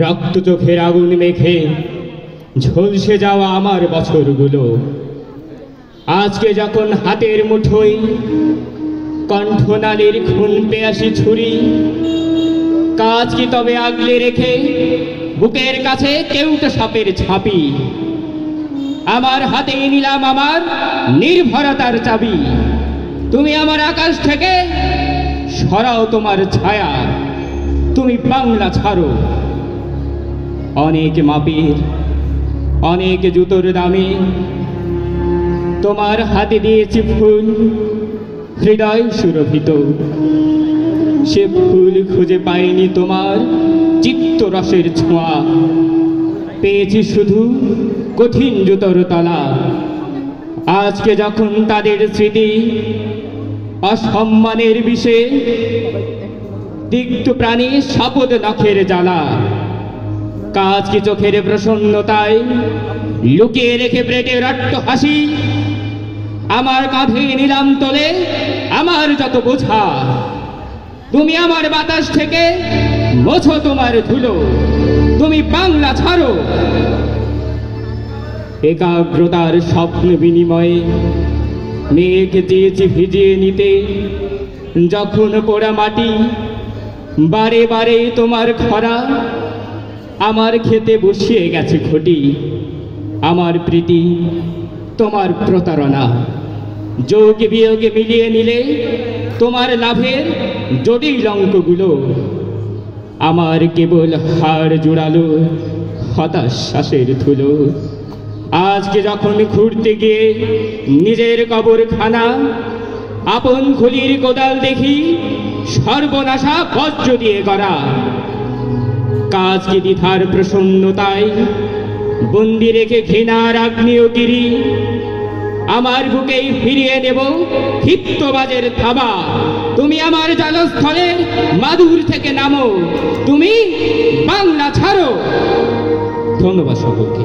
রক্ত চোখের আগুন মেখে ঝলসে যাওয়া আমার বছরগুলো আজকে যখন হাতের মুঠোয় কণ্ঠনালীর খুন পেয়াসি ছুরি, কাজ কি তবে আগলে রেখে বুকের কাছে কেউটা সাপের ঝাঁপি? আমার হাতেই নিলাম আমার নির্ভরতার চাবি। তুমি আমার আকাশ থেকে সরাও তোমার ছায়া, তুমি বাংলা ছাড়ো। অনেক মাপির অনেক জুতোর দামে তোমার হাতে দিয়েছি ফুল, হৃদয় সুরভিত। সে ফুল খুঁজে পাইনি তোমার চিত্তরসের ছোঁয়া, পেয়েছি শুধু কঠিন জুতোর তলা। আজকে যখন তাদের স্মৃতি অসম্মানের বিষে তিক্ত প্রাণী শপথ নখের জ্বালা, কাজ কি চোখের প্রসন্নতায় লুকিয়ে রেখে পেটে রক্ত হাসি? আমার কাঁধে নিলাম তোলে আমার যত বোঝা, তুমি আমার বাতাস থেকে মোছো তোমার ধুলো, তুমি বাংলা ছাড়ো। একাগ্রতার স্বপ্ন বিনিময়ে মেঘ চেয়েছি ভিজিয়ে নিতে, যখন পোড়া মাটি বারে বারে তোমার খরা আমার খেতে বসিয়ে গেছে ঘটি। আমার প্রীতি তোমার প্রতারণা, যোগ বিয়োগে মিলিয়ে নিলে তোমার লাভের জটিল অঙ্কগুলো। আমার কেবল হাড় জোড়ালো হতাশ শ্বাসের ধুলো। আজকে যখন ঘুরতে গিয়ে নিজের কবরখানা আপন খুলির কোদাল দেখি সর্বনাশা বজ্র দিয়ে করা, কাজ কি দ্বিধার প্রসন্নতায় বন্দি রেখে ঘৃণার আগ্নেয়গিরি? আমার বুকেই ফিরিয়ে নেব ক্ষিপ্তবাজের থাবা। তুমি আমার জলস্থলের মাদুর থেকে নামো, তুমি বাংলা ছাড়ো। ধন্যবাদ সকলকে।